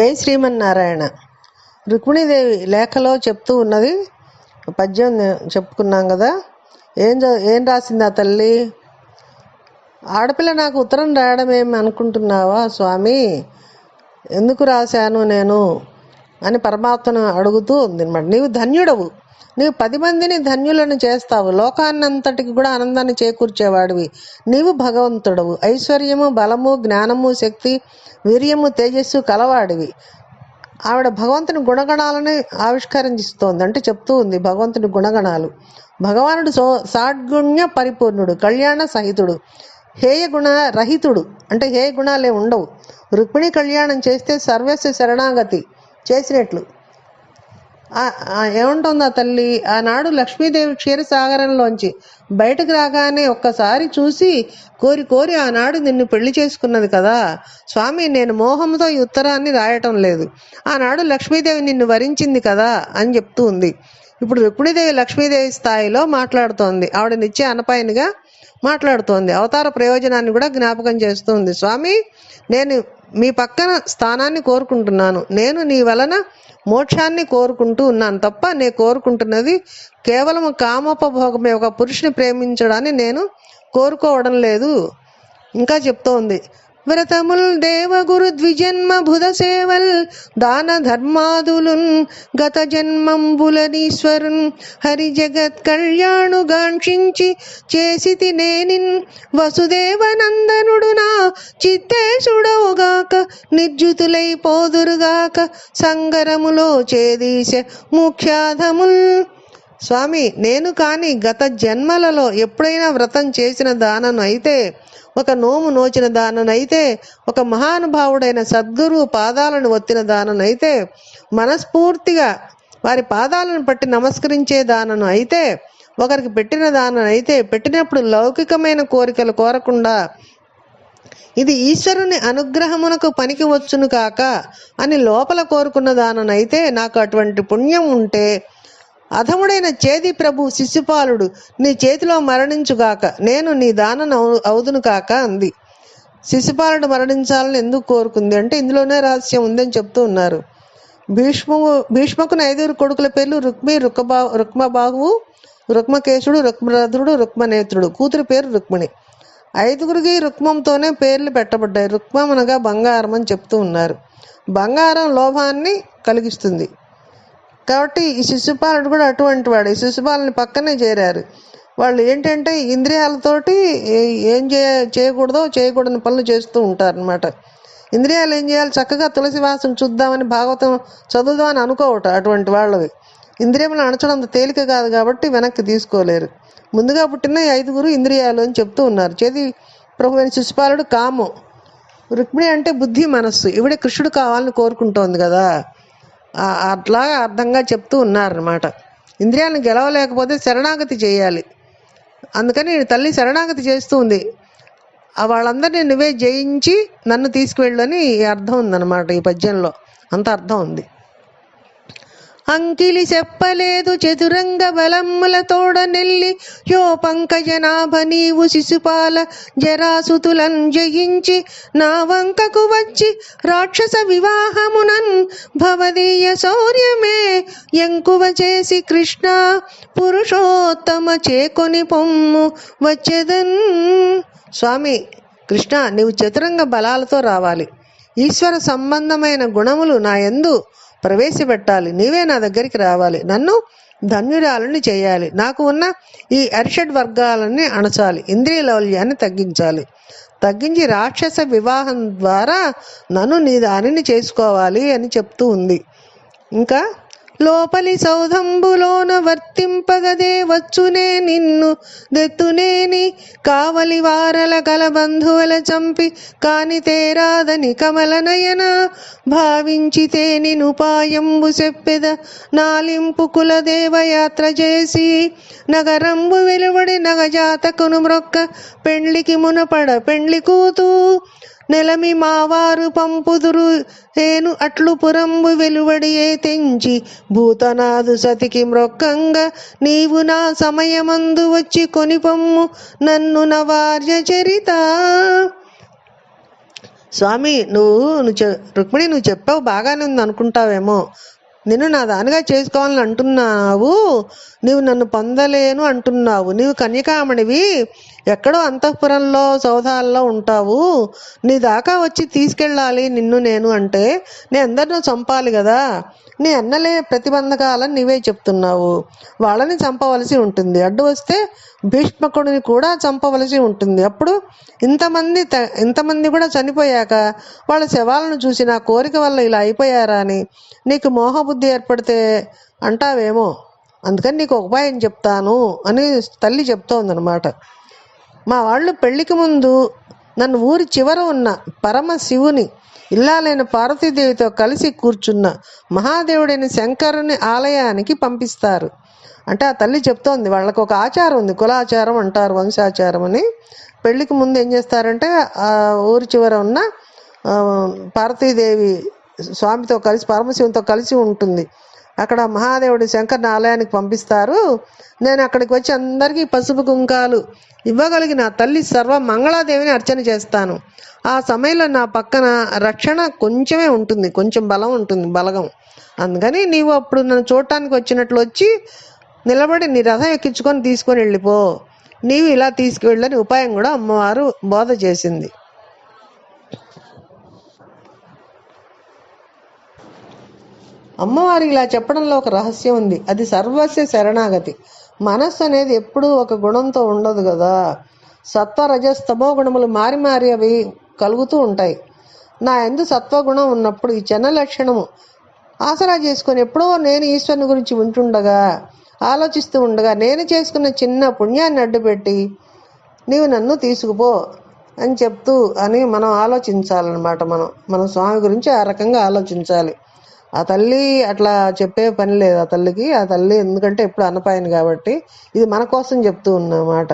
జై శ్రీమన్నారాయణ. రుక్మిణీదేవి లేఖలో చెప్తూ ఉన్నది, పద్యం చెప్పుకున్నాం కదా. ఏం రాసింది ఆ తల్లి? ఆడపిల్ల నాకు ఉత్తరం రాయడం ఏమి అనుకుంటున్నావా స్వామి, ఎందుకు రాశాను నేను అని పరమాత్మను అడుగుతూ ఉంది అనమాట. నీవు ధన్యుడవు, నీవు 10 మందిని ధన్యులను చేస్తావు, లోకాన్నంతటికి కూడా ఆనందాన్ని చేకూర్చేవాడివి. నీవు భగవంతుడవు, ఐశ్వర్యము, బలము, జ్ఞానము, శక్తి, వీర్యము, తేజస్సు కలవాడివి. ఆవిడ భగవంతుని గుణగణాలని ఆవిష్కరిస్తోంది, అంటే చెప్తూ ఉంది భగవంతుని గుణగణాలు. భగవానుడు సాడ్గుణ్య పరిపూర్ణుడు, కళ్యాణ సహితుడు, హేయ గుణ రహితుడు, అంటే హేయ గుణాలే ఉండవు. రుక్మిణి కళ్యాణం చేస్తే సర్వస్వ శరణాగతి చేసినట్లు. ఏముంటుంది ఆ తల్లి? ఆనాడు లక్ష్మీదేవి క్షీరసాగరంలోంచి బయటకు రాగానే ఒక్కసారి చూసి కోరి ఆనాడు నిన్ను పెళ్లి చేసుకున్నది కదా స్వామి, నేను మోహంతో ఈ ఉత్తరాన్ని రాయటం లేదు, ఆనాడు లక్ష్మీదేవి నిన్ను వరించింది కదా అని చెప్తూ ఉంది. ఇప్పుడు రుక్మిణీదేవి లక్ష్మీదేవి స్థాయిలో మాట్లాడుతోంది, ఆవిడ నిత్య అనపాయనిగా మాట్లాడుతోంది. అవతార ప్రయోజనాన్ని కూడా జ్ఞాపకం చేస్తుంది. స్వామి, నేను మీ పక్కన స్థానాన్ని కోరుకుంటున్నాను, నేను నీ వలన మోక్షాన్ని కోరుకుంటూ ఉన్నాను తప్ప నేను కోరుకుంటున్నది కేవలం కామోపభోగమే, ఒక పురుషుని ప్రేమించడాన్ని నేను కోరుకోవడం లేదు. ఇంకా చెప్తోంది, వ్రతముల్ దేవగురు ద్విజన్మ బుధ సేవల్ దాన ధర్మాదులున్ గత జన్మంబులనీశ్వరున్ హరి జగత్ కళ్యాణుగాంక్షించి చేసితి నేనిన్ వసుదేవనందనుడు నా చిత్తేశుడవుగాక నిర్జుతులై పోదురుగాక సంగరములో చేదీశ ముఖ్యాధముల్. స్వామి, నేను కానీ గత జన్మలలో ఎప్పుడైనా వ్రతం చేసిన దానను అయితే, ఒక నోము నోచిన దాననైతే, ఒక మహానుభావుడైన సద్గురువు పాదాలను ఒత్తిన దాననైతే, మనస్ఫూర్తిగా వారి పాదాలను పట్టి నమస్కరించే దానను అయితే, ఒకరికి పెట్టిన దాననైతే, పెట్టినప్పుడు లౌకికమైన కోరికలు కోరకుండా ఇది ఈశ్వరుని అనుగ్రహమునకు పనికి వచ్చును కాక అని లోపల కోరుకున్న దాననైతే, నాకు అటువంటి పుణ్యం ఉంటే అధముడైన చేది ప్రభు శిశుపాలుడు నీ చేతిలో మరణించుగాక, నేను నీ దానను అవుదును కాక అంది. శిశుపాలుడు మరణించాలని ఎందుకు కోరుకుంది అంటే ఇందులోనే రహస్యం ఉందని చెప్తూ ఉన్నారు. భీష్మకుని 5 కొడుకుల పేర్లు రుక్మి, రుక్మబాహువు, రుక్మకేశుడు, రుక్మరథుడు, రుక్మనేత్రుడు. కూతురి పేరు రుక్మిణి. 5గురికి రుక్మంతోనే పేర్లు పెట్టబడ్డాయి. రుక్మం అనగా బంగారం అని చెప్తూ ఉన్నారు. బంగారం లోభాన్ని కలిగిస్తుంది కాబట్టి ఈ శిశుపాలుడు కూడా అటువంటి వాడు. ఈ శిశుపాలని పక్కనే చేరారు. వాళ్ళు ఏంటంటే ఇంద్రియాలతోటి ఏం చేయకూడని పనులు చేస్తూ ఉంటారనమాట. ఇంద్రియాలు ఏం చేయాలి? చక్కగా తులసి వాసన చూద్దామని, భాగవతం చదువుదామని అనుకోవట. అటువంటి వాళ్ళవి ఇంద్రియములను అణచడం తేలిక కాదు కాబట్టి వెనక్కి తీసుకోలేరు. ముందుగా పుట్టిన 5గురు ఇంద్రియాలు అని చెప్తూ ఉన్నారు. చేది ప్రభు అయిన శిశుపాలుడు కామం, రుక్మిణి అంటే బుద్ధి, మనస్సు. ఇవిడే కృష్ణుడు కావాలని కోరుకుంటోంది కదా, అట్లాగా అర్థంగా చెప్తూ ఉన్నారన్నమాట. ఇంద్రియాలను గెలవలేకపోతే శరణాగతి చేయాలి. అందుకని తల్లి శరణాగతి చేస్తూ ఉంది. వాళ్ళందరినీ నువ్వే జయించి నన్ను తీసుకువెళ్ళని అర్థం ఉందన్నమాట. ఈ పద్యంలో అంత అర్థం ఉంది. అంకిలి చెప్పలేదు చతురంగ బలమ్ముల తోడ నెల్లి యో పంకజనాభ నీవు శిశుపాల జరాసుతులన్ జయించి నా వంకకు వచ్చి రాక్షస వివాహమునన్ భవదీయ శౌర్యమే ఎంకువ చేసి కృష్ణ పురుషోత్తమ చేకొని పొమ్ము వచ్చేదన్. స్వామి కృష్ణ, నీవు చతురంగ బలాలతో రావాలి, ఈశ్వర సంబంధమైన గుణములు నా యందు ప్రవేశపెట్టాలి, నీవే నా దగ్గరికి రావాలి, నన్ను ధన్యురాలని చేయాలి, నాకు ఉన్న ఈ అరిషడ్ వర్గాలని అణచాలి, ఇంద్రియ లౌల్యాన్ని తగ్గించి రాక్షస వివాహం ద్వారా నన్ను నీ దానిని చేసుకోవాలి అని చెప్తూ ఉంది. ఇంకా లోపలి సౌధంబులోన వర్తింపగదే వచ్చునే నిన్ను దెత్తునేని కావలి వారల కల బంధువుల చంపి కాని తేరాదని కమల నయన భావించితే నినుపాయంబు చెప్పెద నాలింపు కుల దేవయాత్ర చేసి నగరంబు వెలువడి నగజాతకును మ్రొక్క పెండ్లికి మునపడ పెండ్లి కూతూ నెలమి మావారు పంపుదురు హేను అట్లు పురంబు వెలువడియే తెంచి భూతనాదు సతికి మ్రొక్కంగా నీవు నా సమయమందు వచ్చి కొనిపమ్ము నన్ను నవార్య చరిత. స్వామి రుక్మిణి నువ్వు చెప్పావు బాగానే ఉంది అనుకుంటావేమో, నిన్ను నా దానిగా చేసుకోవాలని అంటున్నావు, నీవు నన్ను పొందలేను అంటున్నావు, నీవు కన్యకామణివి, ఎక్కడో అంతఃపురంలో సౌధాల్లో ఉంటావు, నీ దాకా వచ్చి తీసుకెళ్ళాలి నిన్ను నేను అంటే నేను అందరినూ చంపాలి కదా, నీ అన్నలే ప్రతిబంధకాలని నీవే చెప్తున్నావు, వాళ్ళని చంపవలసి ఉంటుంది, అడ్డు వస్తే భీష్మకుడిని కూడా చంపవలసి ఉంటుంది, అప్పుడు ఇంతమంది కూడా చనిపోయాక వాళ్ళ శవాలను చూసి నా కోరిక వల్ల ఇలా అయిపోయారా అని నీకు మోహబుద్ధి ఏర్పడితే అంటావేమో, అందుకని నీకు ఒక ఉపాయం చెప్తాను అని తల్లి చెప్తోందనమాట. మా వాళ్ళు పెళ్లికి ముందు నన్ను ఊరి చివర ఉన్న పరమశివుని ఇల్లాలైన పార్వతీదేవితో కలిసి కూర్చున్న మహాదేవుడైన శంకరుని ఆలయానికి పంపిస్తారు. అంటే ఆ తల్లి చెప్తోంది వాళ్ళకు ఒక ఆచారం ఉంది, కులాచారం అంటారు, వంశాచారం అని. పెళ్లికి ముందు ఏం చేస్తారంటే ఆ ఊరి చివర ఉన్న పార్వతీదేవి స్వామితో కలిసి పరమశివునితో కలిసి ఉంటుంది, అక్కడ మహాదేవుడి శంకరుని ఆలయానికి పంపిస్తారు. నేను అక్కడికి వచ్చి అందరికీ పసుపు కుంకాలు ఇవ్వగలిగిన తల్లి సర్వ మంగళాదేవిని అర్చన చేస్తాను. ఆ సమయంలో నా పక్కన రక్షణ కొంచెమే ఉంటుంది, కొంచెం బలం ఉంటుంది, బలగం. అందుకని నీవు అప్పుడు నన్ను చూడటానికి వచ్చినట్లు వచ్చి నిలబడి నీ రథం ఎక్కించుకొని తీసుకొని వెళ్ళిపో, నీవు ఇలా తీసుకువెళ్ళని ఉపాయం కూడా అమ్మవారు బోధ చేసింది. అమ్మవారు ఇలా చెప్పడంలో ఒక రహస్యం ఉంది, అది సర్వస్య శరణాగతి. మనస్సు అనేది ఎప్పుడూ ఒక గుణంతో ఉండదు కదా, సత్వ రజస్తమో గుణములు మారి మారి అవి కలుగుతూ ఉంటాయి. నా యందు సత్వగుణం ఉన్నప్పుడు ఈ చిన్న లక్షణము ఆసరా చేసుకొని ఎప్పుడో నేను ఈశ్వరుని గురించి వింటుండగా ఆలోచిస్తూ ఉండగా నేను చేసుకున్న చిన్న పుణ్యాన్ని అడ్డుపెట్టి నీవు నన్ను తీసుకుపో అని చెప్తూ అని మనం ఆలోచించాలన్నమాట. మనం స్వామి గురించి ఆ రకంగా ఆలోచించాలి. ఆ తల్లి అట్లా చెప్పే పని లేదు ఆ తల్లికి. ఆ తల్లి ఎందుకంటే ఎప్పుడు అనపాయను కాబట్టి ఇది మన కోసం చెప్తూ ఉన్నమాట.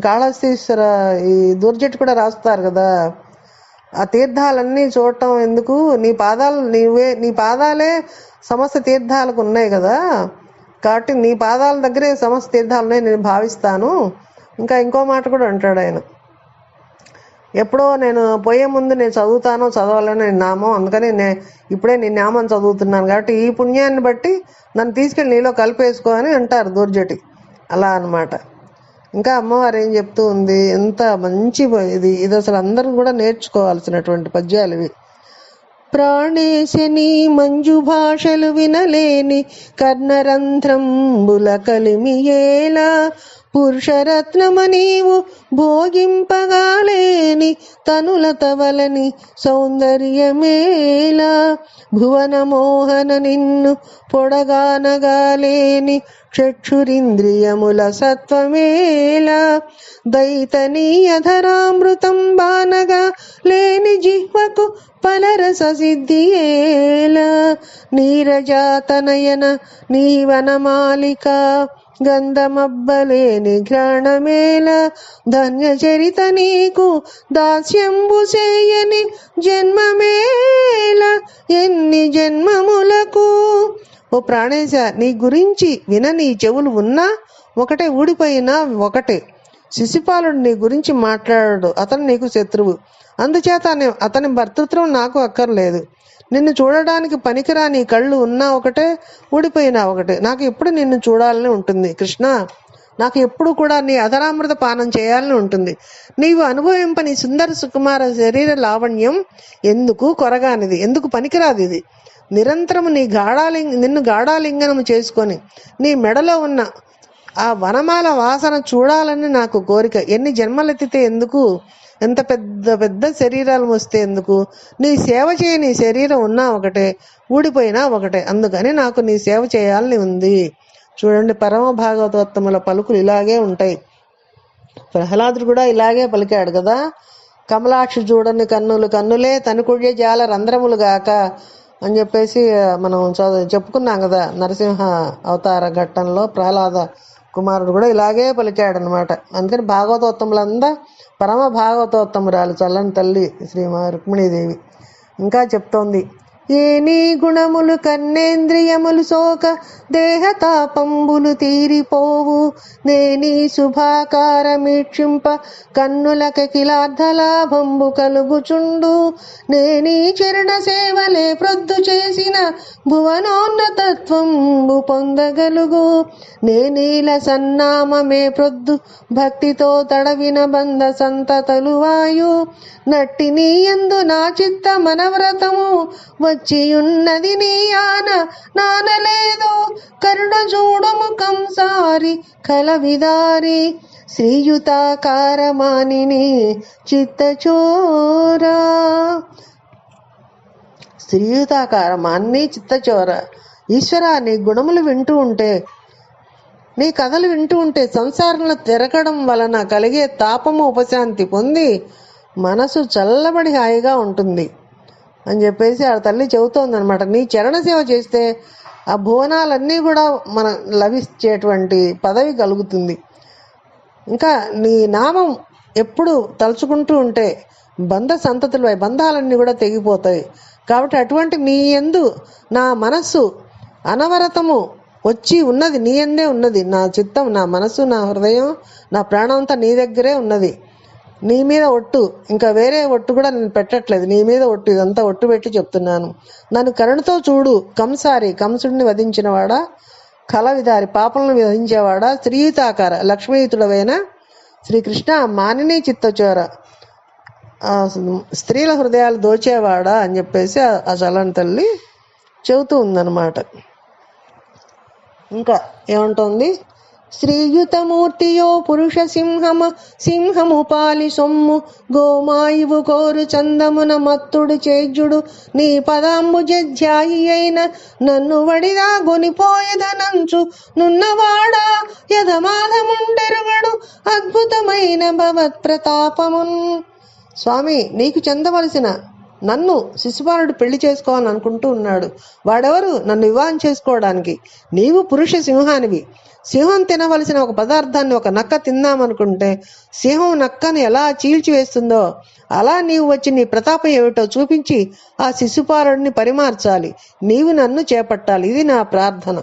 కాళహస్తీశ్వర ఈ దూర్జట్టు కూడా రాస్తారు కదా, ఆ తీర్థాలన్నీ చూడటం ఎందుకు, నీ పాదాలే సమస్త తీర్థాలకు ఉన్నాయి కదా, కాబట్టి నీ పాదాల దగ్గరే సమస్త తీర్థాలు ఉన్నాయి నేను భావిస్తాను. ఇంకా ఇంకో మాట కూడా అంటాడు ఆయన, ఎప్పుడో నేను పోయే ముందు నేను చదవాలని నేను నామం, అందుకని ఇప్పుడే నీ నామం చదువుతున్నాను కాబట్టి ఈ పుణ్యాన్ని బట్టి నన్ను తీసుకెళ్ళి నీలో కలిపేసుకో అని అంటారు దూర్జటి. అలా అన్నమాట. ఇంకా అమ్మవారు ఏం చెప్తూ ఉంది, ఎంత మంచి ఇది అసలు అందరూ కూడా నేర్చుకోవాల్సినటువంటి పద్యాలు ఇవి. ప్రాణేశని మంజు భాషలు వినలేని కర్ణరంధ్రంబుల కలిమియేలా, పురుషరత్నమ నీవు భోగింపగాలేని తనుల తవలని సౌందర్యమేలా, భువన మోహన నిన్ను పొడగానగాలేని చక్షురింద్రియముల సత్వమేలా, దైతనీయధరామృతం బానగా లేని జిహ్వకు పలరస సిద్ధియేలా, నీరజాతనయన నీవనమాలిక గంధమబ్బలేని ఘ్రాణమేల, ధన్యచరిత నీకు దాస్యంబు చేయని జన్మమేల, ఎన్ని జన్మములకు. ఓ ప్రాణేశ, నీ గురించి వినని చెవులు ఉన్నా ఒకటే, ఊడిపోయినా ఒకటే. శిశుపాలుడు నీ గురించి మాట్లాడాడు, అతను నీకు శత్రువు, అందుచేత అతని భర్తృత్వం నాకు అక్కర్లేదు. నిన్ను చూడడానికి పనికిరాని కళ్ళు ఉన్నా ఒకటే, ఊడిపోయినా ఒకటే. నాకు ఎప్పుడు నిన్ను చూడాలని ఉంటుంది కృష్ణ, నాకు ఎప్పుడు కూడా నీ అధరామృత పానం చేయాలని ఉంటుంది. నీవు అనుభవింపని సుందర సుకుమార శరీర లావణ్యం ఎందుకు కొరగానిది, ఎందుకు పనికిరాదు ఇది. నిరంతరము నిన్ను గాఢాలింగనము చేసుకొని నీ మెడలో ఉన్న ఆ వనమాల వాసన చూడాలని నాకు కోరిక. ఎన్ని జన్మలెత్తితే ఎందుకు, ఎంత పెద్ద పెద్ద శరీరాలు వస్తే ఎందుకు, నీ సేవ చేయని శరీరం ఉన్నా ఒకటే, ఊడిపోయినా ఒకటే, అందుకని నాకు నీ సేవ చేయాలని ఉంది. చూడండి, పరమ భాగవతోత్తముల పలుకులు ఇలాగే ఉంటాయి. ప్రహ్లాదుడు కూడా ఇలాగే పలికాడు కదా, కమలాక్షి చూడని కన్నులే తనుకుడ్య జాల రంధ్రములు గాక అని చెప్పేసి మనం చెప్పుకున్నాం కదా. నరసింహ అవతార ఘట్టంలో ప్రహ్లాద కుమారుడు కూడా ఇలాగే పలికాడు అనమాట. అందుకని భాగవతోత్తములందా పరమ భాగవతోత్తమురాలు చల్లని తల్లి శ్రీ రుక్మిణీదేవి. ఇంకా చెప్తోంది, ఏ నీ గుణములు కర్ణేంద్రియములు సోక దేహతాపంబులు తీరిపోవు. నేనీ శుభాకారమీక్షింప కన్నులక కిలార్థలాభంబు కలుగుచుండు. నేనీ చరణ సేవలే ప్రొద్దు చేసిన భువనోన్నతత్వంబు పొందగలుగు. నేనీల సన్నామమే ప్రొద్దు భక్తితో తడవిన బంధ సంతతలువాయు. నట్టి నీయందు నా చిత్త మనవ్రతము వచ్చియున్నది నీ నానలేదు. కరుణ చూడము కంసారి కలవిదారి శ్రీయుతాకారమానిని చిత్తచోరా. శ్రీయుతాకారమాన్ని చిత్తచోర. ఈశ్వర, నీ గుణములు వింటూ ఉంటే, నీ కథలు వింటూ ఉంటే సంసారంలో తిరగడం వలన కలిగే తాపము ఉపశాంతి పొంది మనసు చల్లబడి హాయిగా ఉంటుంది అని చెప్పేసి ఆ తల్లి చెబుతోందనమాట. నీ చరణ సేవ చేస్తే ఆ భువనాలన్నీ కూడా మన లభించేటువంటి పదవి కలుగుతుంది. ఇంకా నీ నామం ఎప్పుడు తలుచుకుంటూ ఉంటే బంధాలన్నీ కూడా తెగిపోతాయి. కాబట్టి అటువంటి నీ యందు నా మనస్సు అనవరతము వచ్చి ఉన్నది, నీ యందే ఉన్నది. నా చిత్తం, నా మనసు, నా హృదయం, నా ప్రాణం అంతా నీ దగ్గరే ఉన్నది. నీ మీద ఒట్టు, ఇంకా వేరే ఒట్టు కూడా నేను పెట్టట్లేదు. నీ మీద ఒట్టు, ఇదంతా ఒట్టు పెట్టి చెప్తున్నాను. నన్ను కరుణతో చూడు. కంసారి, కంసుడిని వధించినవాడా, కలవిదారి, పాపలను వధించేవాడా, శ్రీయుతాకార లక్ష్మీయుతుడవైన శ్రీకృష్ణ, మానిని చిత్తచోర, స్త్రీల హృదయాలు దోచేవాడా అని చెప్పేసి ఆ చల్లని తల్లి చెబుతూ ఉందన్నమాట. ఇంకా ఏమంటోంది? శ్రీయుతమూర్తియో పురుష సింహము పాలి సొమ్ము గోమాయువు కోరు చందమున మత్తుడు చేజ్జుడు నీ పదాంబు జధ్యాయి అయిన నన్ను వడిదా గొనిపోయేదనంచు నున్నవాడా యథమాధముండెరుగడు అద్భుతమైన భవత్ ప్రతాపమున్. స్వామి, నీకు చెందవలసిన నన్ను శిశుపాలుడు పెళ్లి చేసుకోవాలని అనుకుంటూ ఉన్నాడు. వాడెవరు? నన్ను వివాహం చేసుకోవడానికి. నీవు పురుష సింహానివి. సింహం తినవలసిన ఒక పదార్థాన్ని ఒక నక్క తిందామనుకుంటే సింహం నక్కను ఎలా చీల్చివేస్తుందో అలా నీవు వచ్చి నీ ప్రతాపం ఏమిటో చూపించి ఆ శిశుపాలుడిని పరిమార్చాలి. నీవు నన్ను చేపట్టాలి. ఇది నా ప్రార్థన.